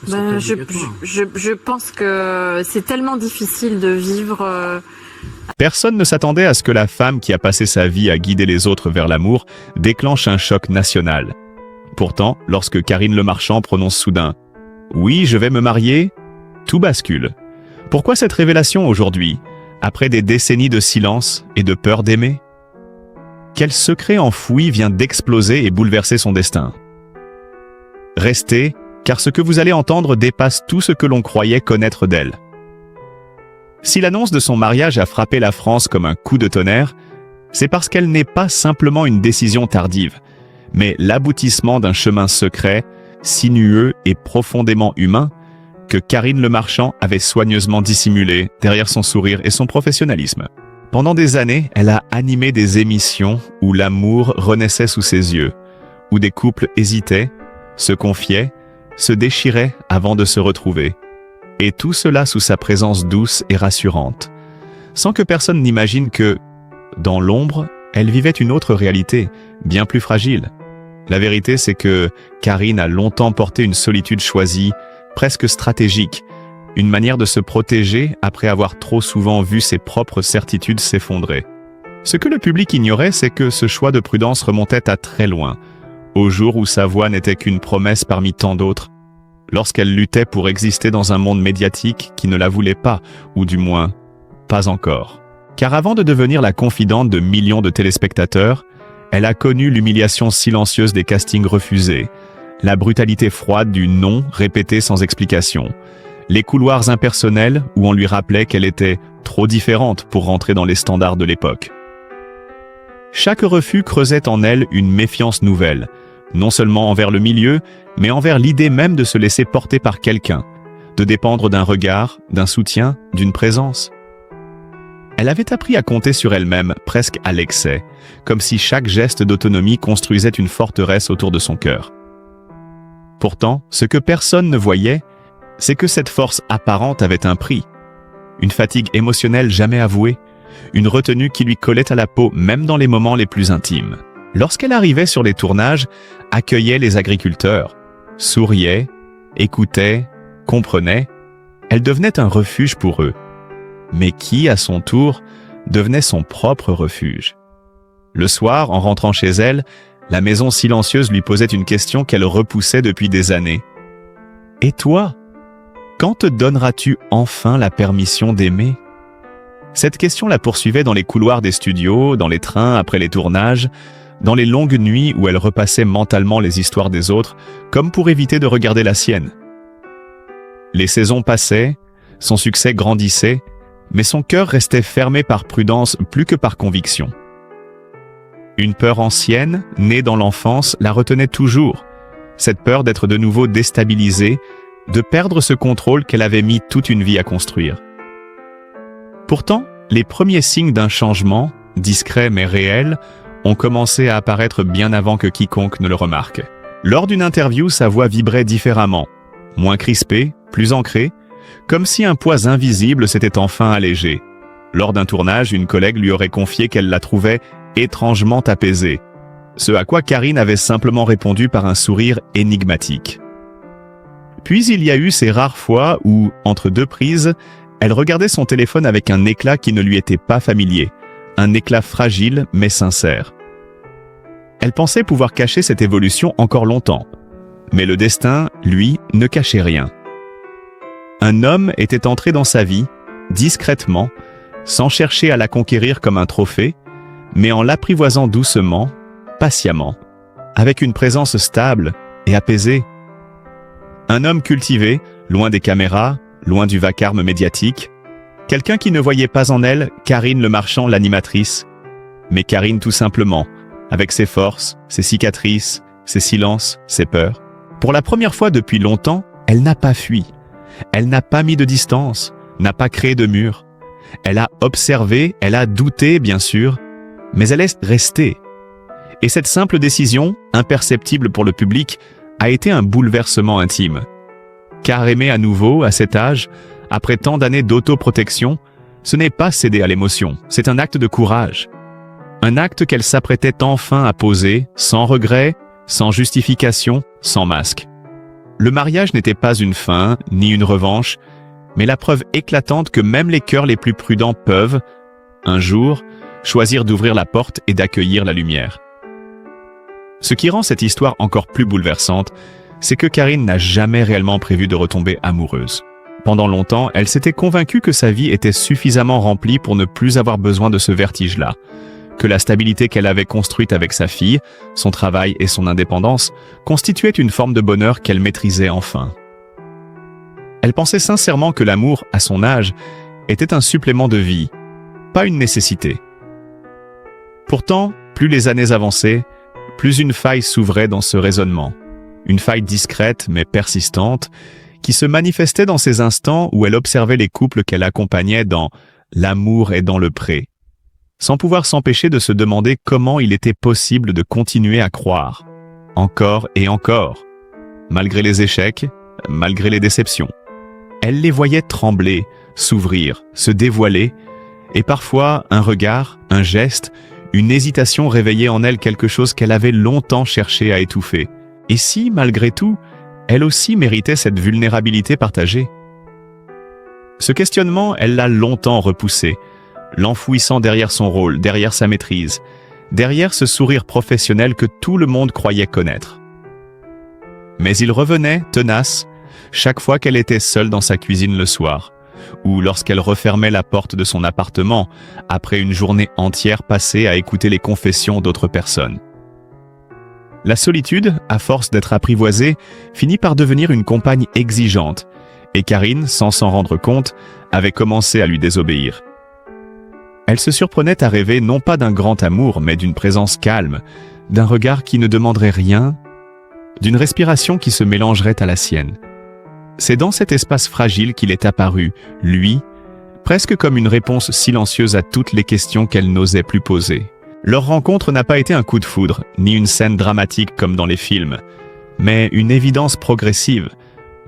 Je pense que c'est tellement difficile de vivre. Personne ne s'attendait à ce que la femme qui a passé sa vie à guider les autres vers l'amour déclenche un choc national. Pourtant, lorsque Karine Lemarchand prononce soudain « Oui, je vais me marier », tout bascule. Pourquoi cette révélation aujourd'hui, après des décennies de silence et de peur d'aimer? Quel secret enfoui vient d'exploser et bouleverser son destin? Restez, car ce que vous allez entendre dépasse tout ce que l'on croyait connaître d'elle. Si l'annonce de son mariage a frappé la France comme un coup de tonnerre, c'est parce qu'elle n'est pas simplement une décision tardive, mais l'aboutissement d'un chemin secret, sinueux et profondément humain, que Karine Lemarchand avait soigneusement dissimulé derrière son sourire et son professionnalisme. Pendant des années, elle a animé des émissions où l'amour renaissait sous ses yeux, où des couples hésitaient, se confiaient, se déchiraient avant de se retrouver. Et tout cela sous sa présence douce et rassurante, sans que personne n'imagine que, dans l'ombre, elle vivait une autre réalité, bien plus fragile. La vérité, c'est que Karine a longtemps porté une solitude choisie, presque stratégique, une manière de se protéger après avoir trop souvent vu ses propres certitudes s'effondrer. Ce que le public ignorait, c'est que ce choix de prudence remontait à très loin, au jour où sa voix n'était qu'une promesse parmi tant d'autres, lorsqu'elle luttait pour exister dans un monde médiatique qui ne la voulait pas, ou du moins, pas encore. Car avant de devenir la confidente de millions de téléspectateurs, elle a connu l'humiliation silencieuse des castings refusés, la brutalité froide du non répété sans explication, les couloirs impersonnels où on lui rappelait qu'elle était trop différente pour rentrer dans les standards de l'époque. Chaque refus creusait en elle une méfiance nouvelle, non seulement envers le milieu, mais envers l'idée même de se laisser porter par quelqu'un, de dépendre d'un regard, d'un soutien, d'une présence. Elle avait appris à compter sur elle-même presque à l'excès, comme si chaque geste d'autonomie construisait une forteresse autour de son cœur. Pourtant, ce que personne ne voyait, c'est que cette force apparente avait un prix, une fatigue émotionnelle jamais avouée, une retenue qui lui collait à la peau même dans les moments les plus intimes. Lorsqu'elle arrivait sur les tournages, accueillait les agriculteurs, souriait, écoutait, comprenait, elle devenait un refuge pour eux, mais qui, à son tour, devenait son propre refuge. Le soir, en rentrant chez elle, la maison silencieuse lui posait une question qu'elle repoussait depuis des années. « Et toi ? Quand te donneras-tu enfin la permission d'aimer ?» Cette question la poursuivait dans les couloirs des studios, dans les trains après les tournages, dans les longues nuits où elle repassait mentalement les histoires des autres, comme pour éviter de regarder la sienne. Les saisons passaient, son succès grandissait, mais son cœur restait fermé par prudence plus que par conviction. Une peur ancienne, née dans l'enfance, la retenait toujours, cette peur d'être de nouveau déstabilisée, de perdre ce contrôle qu'elle avait mis toute une vie à construire. Pourtant, les premiers signes d'un changement, discret mais réel, ont commencé à apparaître bien avant que quiconque ne le remarque. Lors d'une interview, sa voix vibrait différemment, moins crispée, plus ancrée, comme si un poids invisible s'était enfin allégé. Lors d'un tournage, une collègue lui aurait confié qu'elle la trouvait étrangement apaisée, ce à quoi Karine avait simplement répondu par un sourire énigmatique. Puis il y a eu ces rares fois où, entre deux prises, elle regardait son téléphone avec un éclat qui ne lui était pas familier, un éclat fragile mais sincère. Elle pensait pouvoir cacher cette évolution encore longtemps, mais le destin, lui, ne cachait rien. Un homme était entré dans sa vie, discrètement, sans chercher à la conquérir comme un trophée, mais en l'apprivoisant doucement, patiemment, avec une présence stable et apaisée. Un homme cultivé, loin des caméras, loin du vacarme médiatique, quelqu'un qui ne voyait pas en elle Karine Lemarchand l'animatrice, mais Karine tout simplement, avec ses forces, ses cicatrices, ses silences, ses peurs. Pour la première fois depuis longtemps, elle n'a pas fui. Elle n'a pas mis de distance, n'a pas créé de mur. Elle a observé, elle a douté bien sûr, mais elle est restée. Et cette simple décision, imperceptible pour le public, a été un bouleversement intime. Car aimer à nouveau, à cet âge, après tant d'années d'autoprotection, ce n'est pas céder à l'émotion, c'est un acte de courage. Un acte qu'elle s'apprêtait enfin à poser, sans regret, sans justification, sans masque. le mariage n'était pas une fin, ni une revanche, mais la preuve éclatante que même les cœurs les plus prudents peuvent, un jour, choisir d'ouvrir la porte et d'accueillir la lumière. Ce qui rend cette histoire encore plus bouleversante, c'est que Karine n'a jamais réellement prévu de retomber amoureuse. Pendant longtemps, elle s'était convaincue que sa vie était suffisamment remplie pour ne plus avoir besoin de ce vertige-là, que la stabilité qu'elle avait construite avec sa fille, son travail et son indépendance constituaient une forme de bonheur qu'elle maîtrisait enfin. Elle pensait sincèrement que l'amour, à son âge, était un supplément de vie, pas une nécessité. Pourtant, plus les années avançaient, plus une faille s'ouvrait dans ce raisonnement. Une faille discrète mais persistante, qui se manifestait dans ces instants où elle observait les couples qu'elle accompagnait dans « l'amour est dans le pré », sans pouvoir s'empêcher de se demander comment il était possible de continuer à croire, encore et encore, malgré les échecs, malgré les déceptions. Elle les voyait trembler, s'ouvrir, se dévoiler, et parfois un regard, un geste, une hésitation réveillait en elle quelque chose qu'elle avait longtemps cherché à étouffer. Et si, malgré tout, elle aussi méritait cette vulnérabilité partagée? Ce questionnement, elle l'a longtemps repoussé, l'enfouissant derrière son rôle, derrière sa maîtrise, derrière ce sourire professionnel que tout le monde croyait connaître. Mais il revenait, tenace, chaque fois qu'elle était seule dans sa cuisine le soir, ou lorsqu'elle refermait la porte de son appartement après une journée entière passée à écouter les confessions d'autres personnes. La solitude, à force d'être apprivoisée, finit par devenir une compagne exigeante, et Karine, sans s'en rendre compte, avait commencé à lui désobéir. Elle se surprenait à rêver non pas d'un grand amour, mais d'une présence calme, d'un regard qui ne demanderait rien, d'une respiration qui se mélangerait à la sienne. C'est dans cet espace fragile qu'il est apparu, lui, presque comme une réponse silencieuse à toutes les questions qu'elle n'osait plus poser. Leur rencontre n'a pas été un coup de foudre, ni une scène dramatique comme dans les films, mais une évidence progressive,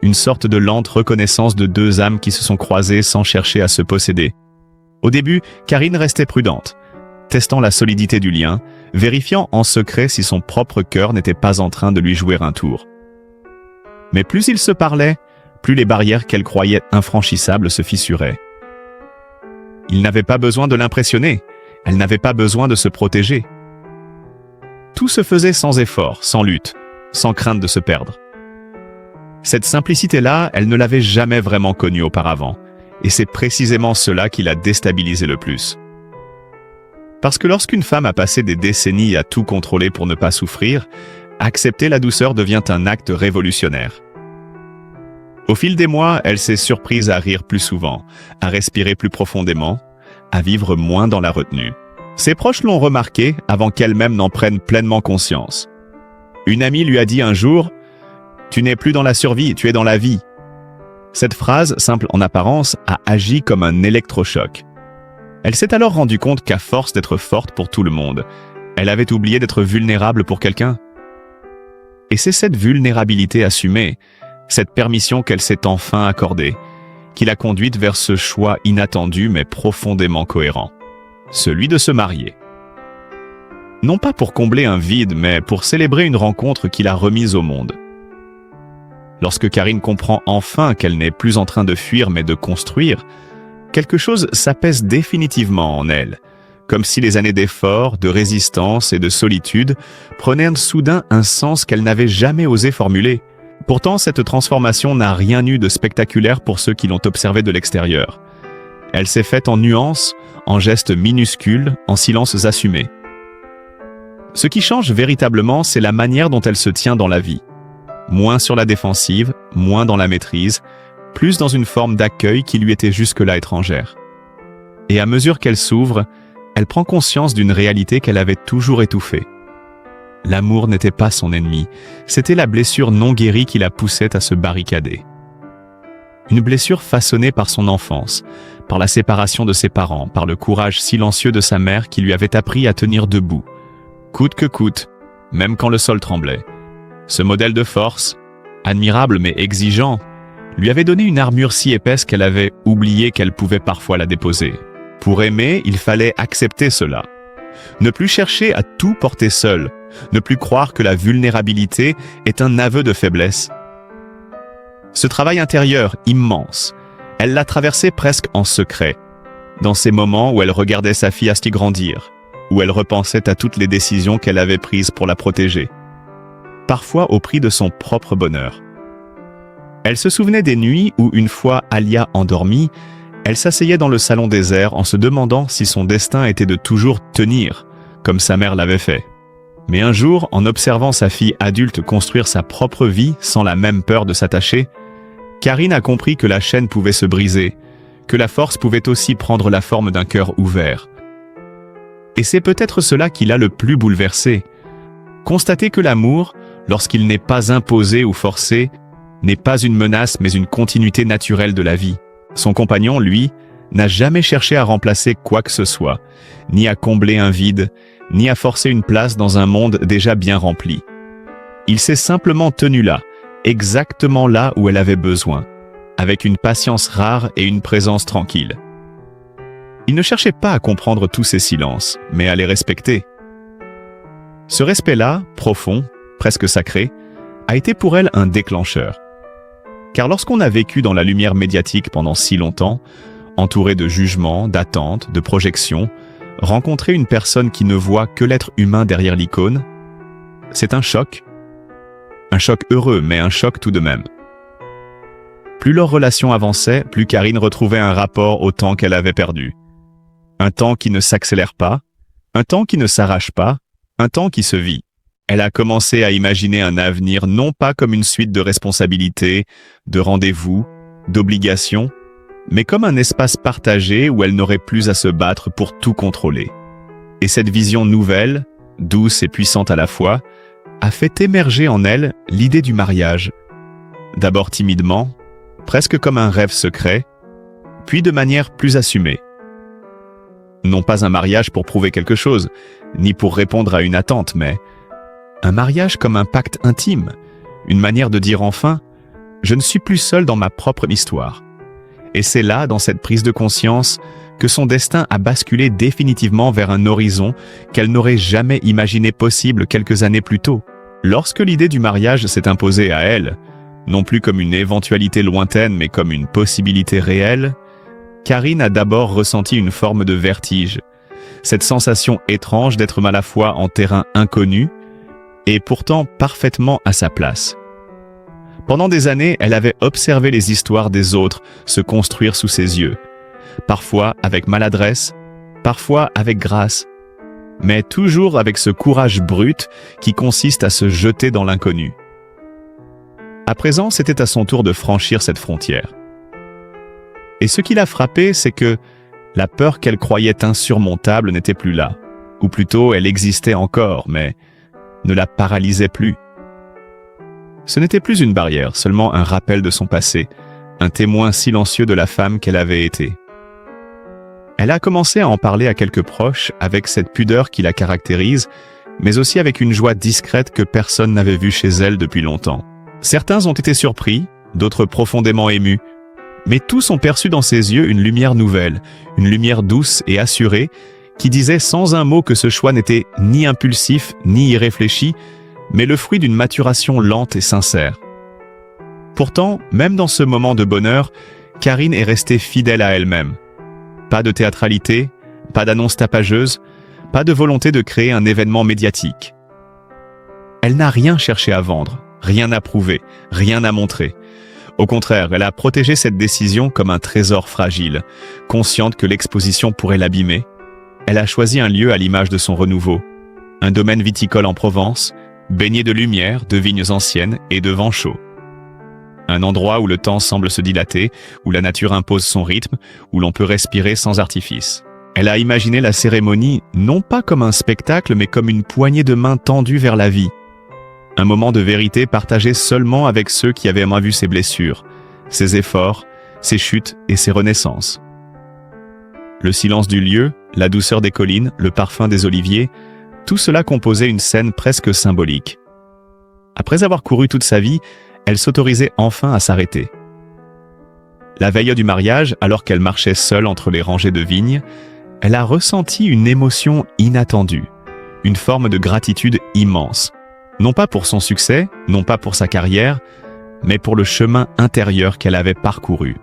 une sorte de lente reconnaissance de deux âmes qui se sont croisées sans chercher à se posséder. Au début, Karine restait prudente, testant la solidité du lien, vérifiant en secret si son propre cœur n'était pas en train de lui jouer un tour. Mais plus ils se parlaient, plus les barrières qu'elle croyait infranchissables se fissuraient. Il n'avait pas besoin de l'impressionner. Elle n'avait pas besoin de se protéger. Tout se faisait sans effort, sans lutte, sans crainte de se perdre. Cette simplicité-là, elle ne l'avait jamais vraiment connue auparavant, et c'est précisément cela qui l'a déstabilisée le plus. Parce que lorsqu'une femme a passé des décennies à tout contrôler pour ne pas souffrir, accepter la douceur devient un acte révolutionnaire. Au fil des mois, elle s'est surprise à rire plus souvent, à respirer plus profondément, à vivre moins dans la retenue. Ses proches l'ont remarqué avant qu'elle-même n'en prenne pleinement conscience. Une amie lui a dit un jour « Tu n'es plus dans la survie, tu es dans la vie ». Cette phrase, simple en apparence, a agi comme un électrochoc. Elle s'est alors rendue compte qu'à force d'être forte pour tout le monde, elle avait oublié d'être vulnérable pour quelqu'un. Et c'est cette vulnérabilité assumée, cette permission qu'elle s'est enfin accordée, qui l'a conduite vers ce choix inattendu mais profondément cohérent, celui de se marier. Non pas pour combler un vide, mais pour célébrer une rencontre qui l'a remise au monde. Lorsque Karine comprend enfin qu'elle n'est plus en train de fuir mais de construire, quelque chose s'apaise définitivement en elle, comme si les années d'efforts, de résistance et de solitude prenaient soudain un sens qu'elle n'avait jamais osé formuler. Pourtant, cette transformation n'a rien eu de spectaculaire pour ceux qui l'ont observée de l'extérieur. Elle s'est faite en nuances, en gestes minuscules, en silences assumés. Ce qui change véritablement, c'est la manière dont elle se tient dans la vie. Moins sur la défensive, moins dans la maîtrise, plus dans une forme d'accueil qui lui était jusque-là étrangère. Et à mesure qu'elle s'ouvre, elle prend conscience d'une réalité qu'elle avait toujours étouffée. L'amour n'était pas son ennemi, c'était la blessure non guérie qui la poussait à se barricader. Une blessure façonnée par son enfance, par la séparation de ses parents, par le courage silencieux de sa mère qui lui avait appris à tenir debout, coûte que coûte, même quand le sol tremblait. Ce modèle de force, admirable mais exigeant, lui avait donné une armure si épaisse qu'elle avait oublié qu'elle pouvait parfois la déposer. Pour aimer, il fallait accepter cela. Ne plus chercher à tout porter seul, ne plus croire que la vulnérabilité est un aveu de faiblesse. Ce travail intérieur immense, elle l'a traversé presque en secret, dans ces moments où elle regardait sa fille Asti grandir, où elle repensait à toutes les décisions qu'elle avait prises pour la protéger, parfois au prix de son propre bonheur. Elle se souvenait des nuits où, une fois Alia endormie, elle s'asseyait dans le salon désert en se demandant si son destin était de toujours tenir, comme sa mère l'avait fait. Mais un jour, en observant sa fille adulte construire sa propre vie sans la même peur de s'attacher, Karine a compris que la chaîne pouvait se briser, que la force pouvait aussi prendre la forme d'un cœur ouvert. Et c'est peut-être cela qui l'a le plus bouleversée. Constater que l'amour, lorsqu'il n'est pas imposé ou forcé, n'est pas une menace mais une continuité naturelle de la vie. Son compagnon, lui, n'a jamais cherché à remplacer quoi que ce soit, ni à combler un vide, ni à forcer une place dans un monde déjà bien rempli. Il s'est simplement tenu là, exactement là où elle avait besoin, avec une patience rare et une présence tranquille. Il ne cherchait pas à comprendre tous ces silences, mais à les respecter. Ce respect-là, profond, presque sacré, a été pour elle un déclencheur. Car lorsqu'on a vécu dans la lumière médiatique pendant si longtemps, entouré de jugements, d'attentes, de projections, rencontrer une personne qui ne voit que l'être humain derrière l'icône, c'est un choc. Un choc heureux, mais un choc tout de même. Plus leur relation avançait, plus Karine retrouvait un rapport au temps qu'elle avait perdu. Un temps qui ne s'accélère pas, un temps qui ne s'arrache pas, un temps qui se vit. Elle a commencé à imaginer un avenir non pas comme une suite de responsabilités, de rendez-vous, d'obligations, mais comme un espace partagé où elle n'aurait plus à se battre pour tout contrôler. Et cette vision nouvelle, douce et puissante à la fois, a fait émerger en elle l'idée du mariage. D'abord timidement, presque comme un rêve secret, puis de manière plus assumée. Non pas un mariage pour prouver quelque chose, ni pour répondre à une attente, mais un mariage comme un pacte intime, une manière de dire enfin « je ne suis plus seul dans ma propre histoire ». Et c'est là, dans cette prise de conscience, que son destin a basculé définitivement vers un horizon qu'elle n'aurait jamais imaginé possible quelques années plus tôt. Lorsque l'idée du mariage s'est imposée à elle, non plus comme une éventualité lointaine mais comme une possibilité réelle, Karine a d'abord ressenti une forme de vertige, cette sensation étrange d'être à la fois en terrain inconnu et pourtant parfaitement à sa place. Pendant des années, elle avait observé les histoires des autres se construire sous ses yeux, parfois avec maladresse, parfois avec grâce, mais toujours avec ce courage brut qui consiste à se jeter dans l'inconnu. À présent, c'était à son tour de franchir cette frontière. Et ce qui l'a frappée, c'est que la peur qu'elle croyait insurmontable n'était plus là, ou plutôt elle existait encore, mais ne la paralysait plus. Ce n'était plus une barrière, seulement un rappel de son passé, un témoin silencieux de la femme qu'elle avait été. Elle a commencé à en parler à quelques proches avec cette pudeur qui la caractérise, mais aussi avec une joie discrète que personne n'avait vue chez elle depuis longtemps. Certains ont été surpris, d'autres profondément émus, mais tous ont perçu dans ses yeux une lumière nouvelle, une lumière douce et assurée, qui disait sans un mot que ce choix n'était ni impulsif ni irréfléchi, mais le fruit d'une maturation lente et sincère. Pourtant, même dans ce moment de bonheur, Karine est restée fidèle à elle-même. Pas de théâtralité, pas d'annonce tapageuse, pas de volonté de créer un événement médiatique. Elle n'a rien cherché à vendre, rien à prouver, rien à montrer. Au contraire, elle a protégé cette décision comme un trésor fragile, consciente que l'exposition pourrait l'abîmer. Elle a choisi un lieu à l'image de son renouveau, un domaine viticole en Provence, baigné de lumière, de vignes anciennes et de vents chauds. Un endroit où le temps semble se dilater, où la nature impose son rythme, où l'on peut respirer sans artifice. Elle a imaginé la cérémonie non pas comme un spectacle, mais comme une poignée de main tendue vers la vie. Un moment de vérité partagé seulement avec ceux qui avaient moins vu ses blessures, ses efforts, ses chutes et ses renaissances. Le silence du lieu, la douceur des collines, le parfum des oliviers, tout cela composait une scène presque symbolique. Après avoir couru toute sa vie, elle s'autorisait enfin à s'arrêter. La veille du mariage, alors qu'elle marchait seule entre les rangées de vignes, elle a ressenti une émotion inattendue, une forme de gratitude immense. Non pas pour son succès, non pas pour sa carrière, mais pour le chemin intérieur qu'elle avait parcouru.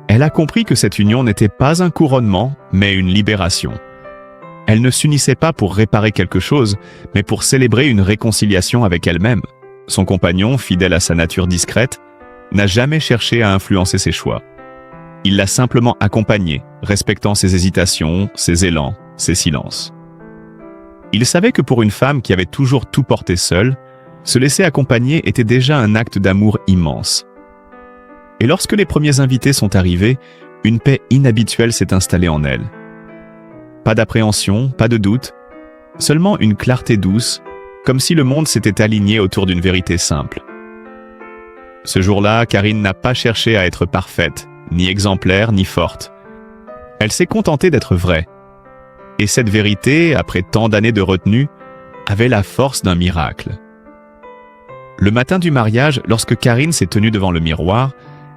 Elle a compris que cette union n'était pas un couronnement, mais une libération. Elle ne s'unissait pas pour réparer quelque chose, mais pour célébrer une réconciliation avec elle-même. Son compagnon, fidèle à sa nature discrète, n'a jamais cherché à influencer ses choix. Il l'a simplement accompagnée, respectant ses hésitations, ses élans, ses silences. Il savait que pour une femme qui avait toujours tout porté seule, se laisser accompagner était déjà un acte d'amour immense. Et lorsque les premiers invités sont arrivés, une paix inhabituelle s'est installée en elle. Pas d'appréhension, pas de doute, seulement une clarté douce, comme si le monde s'était aligné autour d'une vérité simple. Ce jour-là, Karine n'a pas cherché à être parfaite, ni exemplaire, ni forte. Elle s'est contentée d'être vraie. Et cette vérité, après tant d'années de retenue, avait la force d'un miracle. Le matin du mariage, lorsque Karine s'est tenue devant le miroir,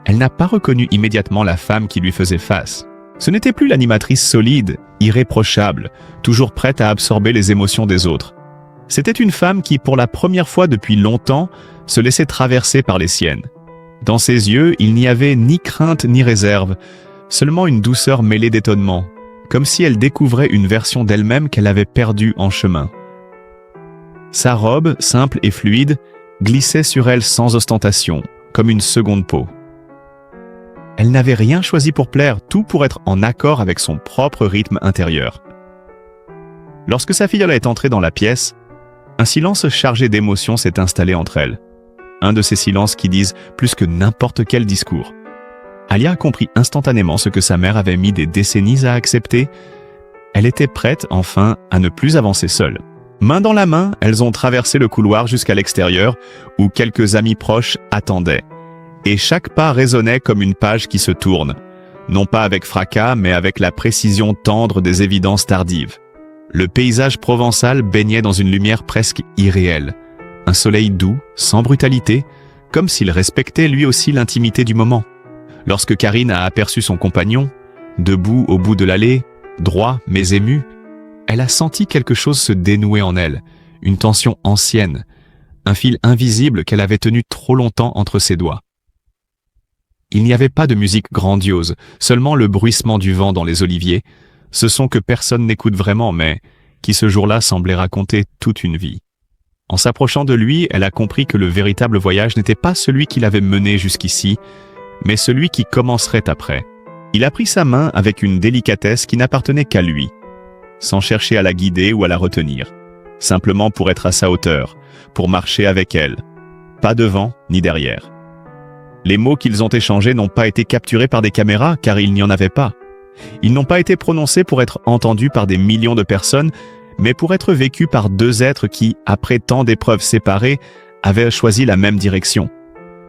elle n'a pas reconnu immédiatement la femme qui lui faisait face. Ce n'était plus l'animatrice solide, irréprochable, toujours prête à absorber les émotions des autres. C'était une femme qui, pour la première fois depuis longtemps, se laissait traverser par les siennes. Dans ses yeux, il n'y avait ni crainte ni réserve, seulement une douceur mêlée d'étonnement, comme si elle découvrait une version d'elle-même qu'elle avait perdue en chemin. Sa robe, simple et fluide, glissait sur elle sans ostentation, comme une seconde peau. Elle n'avait rien choisi pour plaire, tout pour être en accord avec son propre rythme intérieur. Lorsque sa filleule est entrée dans la pièce, un silence chargé d'émotions s'est installé entre elles. Un de ces silences qui disent plus que n'importe quel discours. Alia a compris instantanément ce que sa mère avait mis des décennies à accepter. Elle était prête, enfin, à ne plus avancer seule. Main dans la main, elles ont traversé le couloir jusqu'à l'extérieur, où quelques amis proches attendaient. Et chaque pas résonnait comme une page qui se tourne, non pas avec fracas, mais avec la précision tendre des évidences tardives. Le paysage provençal baignait dans une lumière presque irréelle. Un soleil doux, sans brutalité, comme s'il respectait lui aussi l'intimité du moment. Lorsque Karine a aperçu son compagnon, debout au bout de l'allée, droit mais ému, elle a senti quelque chose se dénouer en elle, une tension ancienne, un fil invisible qu'elle avait tenu trop longtemps entre ses doigts. Il n'y avait pas de musique grandiose, seulement le bruissement du vent dans les oliviers, ce son que personne n'écoute vraiment, mais qui ce jour-là semblait raconter toute une vie. En s'approchant de lui, elle a compris que le véritable voyage n'était pas celui qui l'avait mené jusqu'ici, mais celui qui commencerait après. Il a pris sa main avec une délicatesse qui n'appartenait qu'à lui, sans chercher à la guider ou à la retenir, simplement pour être à sa hauteur, pour marcher avec elle, pas devant ni derrière. Les mots qu'ils ont échangés n'ont pas été capturés par des caméras, car il n'y en avait pas. Ils n'ont pas été prononcés pour être entendus par des millions de personnes, mais pour être vécus par deux êtres qui, après tant d'épreuves séparées, avaient choisi la même direction.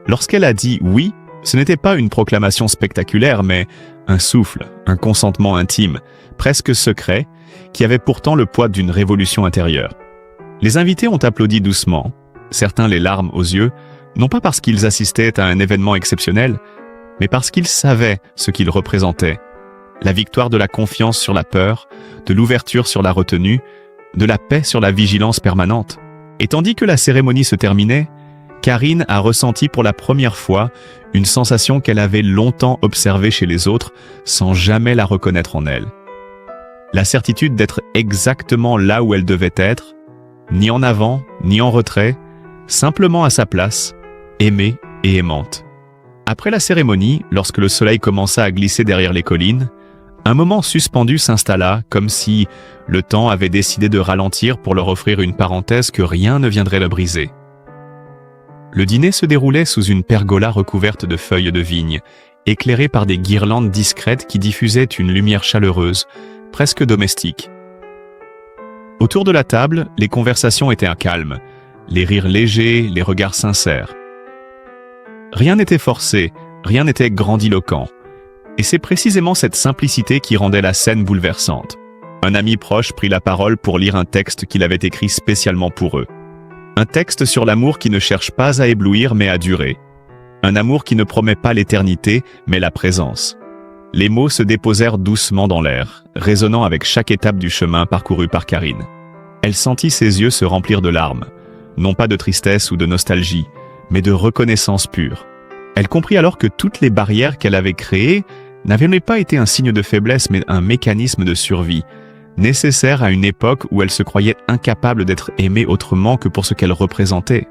Lorsqu'elle a dit « oui », ce n'était pas une proclamation spectaculaire, mais un souffle, un consentement intime, presque secret, qui avait pourtant le poids d'une révolution intérieure. Les invités ont applaudi doucement, certains les larmes aux yeux, non pas parce qu'ils assistaient à un événement exceptionnel, mais parce qu'ils savaient ce qu'il représentait. La victoire de la confiance sur la peur, de l'ouverture sur la retenue, de la paix sur la vigilance permanente. Et tandis que la cérémonie se terminait, Karine a ressenti pour la première fois une sensation qu'elle avait longtemps observée chez les autres sans jamais la reconnaître en elle. La certitude d'être exactement là où elle devait être, ni en avant, ni en retrait, simplement à sa place, aimée et aimante. Après la cérémonie, lorsque le soleil commença à glisser derrière les collines, un moment suspendu s'installa, comme si le temps avait décidé de ralentir pour leur offrir une parenthèse que rien ne viendrait le briser. Le dîner se déroulait sous une pergola recouverte de feuilles de vigne, éclairée par des guirlandes discrètes qui diffusaient une lumière chaleureuse, presque domestique. Autour de la table, les conversations étaient calmes, les rires légers, les regards sincères. Rien n'était forcé, rien n'était grandiloquent. Et c'est précisément cette simplicité qui rendait la scène bouleversante. Un ami proche prit la parole pour lire un texte qu'il avait écrit spécialement pour eux. Un texte sur l'amour qui ne cherche pas à éblouir mais à durer. Un amour qui ne promet pas l'éternité mais la présence. Les mots se déposèrent doucement dans l'air, résonnant avec chaque étape du chemin parcouru par Karine. Elle sentit ses yeux se remplir de larmes, non pas de tristesse ou de nostalgie, mais de reconnaissance pure. Elle comprit alors que toutes les barrières qu'elle avait créées n'avaient pas été un signe de faiblesse, mais un mécanisme de survie, nécessaire à une époque où elle se croyait incapable d'être aimée autrement que pour ce qu'elle représentait.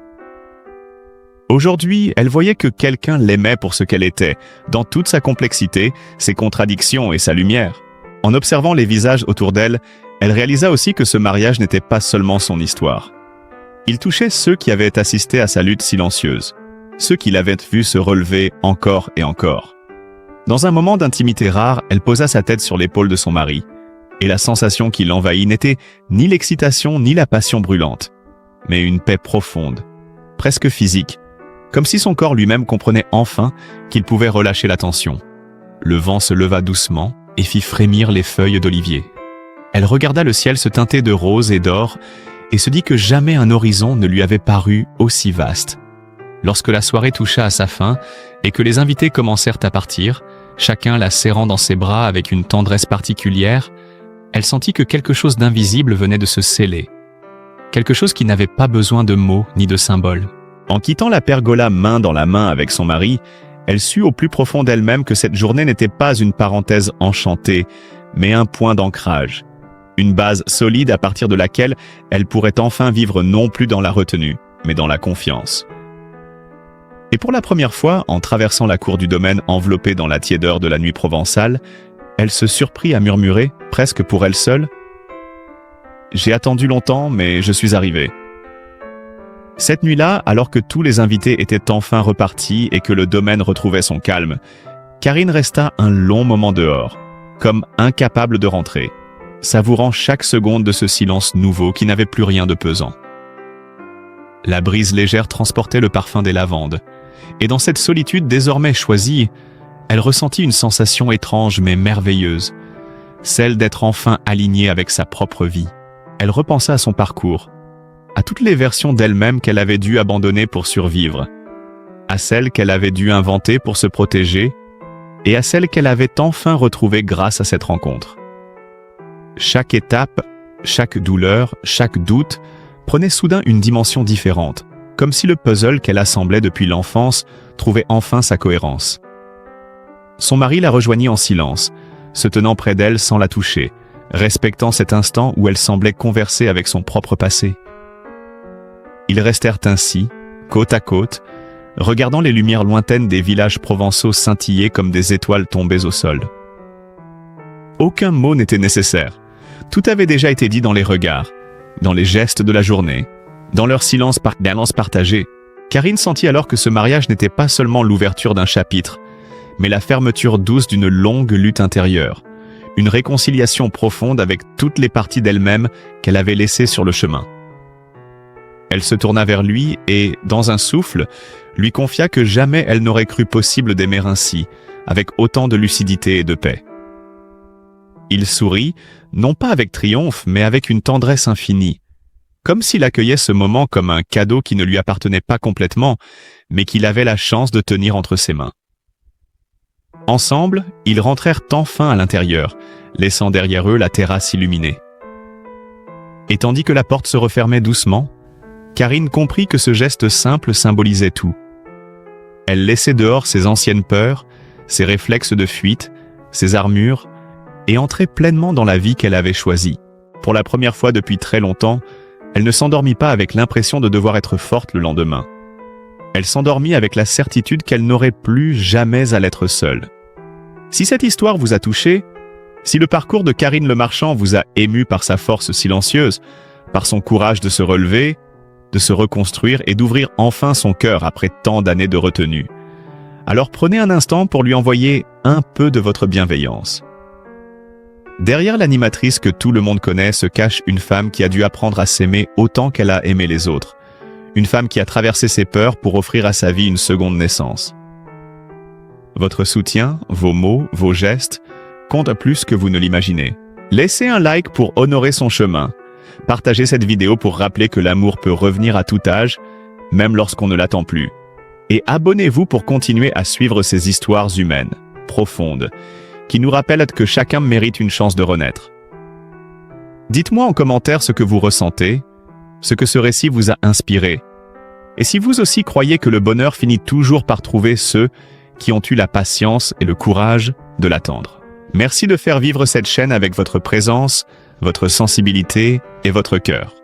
Aujourd'hui, elle voyait que quelqu'un l'aimait pour ce qu'elle était, dans toute sa complexité, ses contradictions et sa lumière. En observant les visages autour d'elle, elle réalisa aussi que ce mariage n'était pas seulement son histoire. Il touchait ceux qui avaient assisté à sa lutte silencieuse, ceux qui l'avaient vu se relever encore et encore. Dans un moment d'intimité rare, elle posa sa tête sur l'épaule de son mari, et la sensation qui l'envahit n'était ni l'excitation ni la passion brûlante, mais une paix profonde, presque physique, comme si son corps lui-même comprenait enfin qu'il pouvait relâcher la tension. Le vent se leva doucement et fit frémir les feuilles d'olivier. Elle regarda le ciel se teinter de rose et d'or et se dit que jamais un horizon ne lui avait paru aussi vaste. Lorsque la soirée toucha à sa fin et que les invités commencèrent à partir, chacun la serrant dans ses bras avec une tendresse particulière, elle sentit que quelque chose d'invisible venait de se sceller. Quelque chose qui n'avait pas besoin de mots ni de symboles. En quittant la pergola main dans la main avec son mari, elle sut au plus profond d'elle-même que cette journée n'était pas une parenthèse enchantée, mais un point d'ancrage. Une base solide à partir de laquelle elle pourrait enfin vivre non plus dans la retenue, mais dans la confiance. Et pour la première fois, en traversant la cour du domaine enveloppée dans la tiédeur de la nuit provençale, elle se surprit à murmurer, presque pour elle seule, « J'ai attendu longtemps, mais je suis arrivée. » Cette nuit-là, alors que tous les invités étaient enfin repartis et que le domaine retrouvait son calme, Karine resta un long moment dehors, comme incapable de rentrer, savourant chaque seconde de ce silence nouveau qui n'avait plus rien de pesant. La brise légère transportait le parfum des lavandes, et dans cette solitude désormais choisie, elle ressentit une sensation étrange mais merveilleuse, celle d'être enfin alignée avec sa propre vie. Elle repensa à son parcours, à toutes les versions d'elle-même qu'elle avait dû abandonner pour survivre, à celles qu'elle avait dû inventer pour se protéger, et à celles qu'elle avait enfin retrouvées grâce à cette rencontre. Chaque étape, chaque douleur, chaque doute prenait soudain une dimension différente, comme si le puzzle qu'elle assemblait depuis l'enfance trouvait enfin sa cohérence. Son mari la rejoignit en silence, se tenant près d'elle sans la toucher, respectant cet instant où elle semblait converser avec son propre passé. Ils restèrent ainsi, côte à côte, regardant les lumières lointaines des villages provençaux scintiller comme des étoiles tombées au sol. Aucun mot n'était nécessaire. Tout avait déjà été dit dans les regards, dans les gestes de la journée, dans leur silence partagé. Karine sentit alors que ce mariage n'était pas seulement l'ouverture d'un chapitre, mais la fermeture douce d'une longue lutte intérieure, une réconciliation profonde avec toutes les parties d'elle-même qu'elle avait laissées sur le chemin. Elle se tourna vers lui et, dans un souffle, lui confia que jamais elle n'aurait cru possible d'aimer ainsi, avec autant de lucidité et de paix. Il sourit, non pas avec triomphe, mais avec une tendresse infinie, comme s'il accueillait ce moment comme un cadeau qui ne lui appartenait pas complètement, mais qu'il avait la chance de tenir entre ses mains. Ensemble, ils rentrèrent enfin à l'intérieur, laissant derrière eux la terrasse illuminée. Et tandis que la porte se refermait doucement, Karine comprit que ce geste simple symbolisait tout. Elle laissait dehors ses anciennes peurs, ses réflexes de fuite, ses armures, et entrait pleinement dans la vie qu'elle avait choisie. Pour la première fois depuis très longtemps, elle ne s'endormit pas avec l'impression de devoir être forte le lendemain. Elle s'endormit avec la certitude qu'elle n'aurait plus jamais à l'être seule. Si cette histoire vous a touché, si le parcours de Karine Le Marchand vous a ému par sa force silencieuse, par son courage de se relever, de se reconstruire et d'ouvrir enfin son cœur après tant d'années de retenue, alors prenez un instant pour lui envoyer un peu de votre bienveillance. Derrière l'animatrice que tout le monde connaît se cache une femme qui a dû apprendre à s'aimer autant qu'elle a aimé les autres. Une femme qui a traversé ses peurs pour offrir à sa vie une seconde naissance. Votre soutien, vos mots, vos gestes comptent plus que vous ne l'imaginez. Laissez un like pour honorer son chemin. Partagez cette vidéo pour rappeler que l'amour peut revenir à tout âge, même lorsqu'on ne l'attend plus. Et abonnez-vous pour continuer à suivre ces histoires humaines, profondes, qui nous rappellent que chacun mérite une chance de renaître. Dites-moi en commentaire ce que vous ressentez, ce que ce récit vous a inspiré. Et si vous aussi croyez que le bonheur finit toujours par trouver ceux qui ont eu la patience et le courage de l'attendre. Merci de faire vivre cette chaîne avec votre présence, votre sensibilité et votre cœur.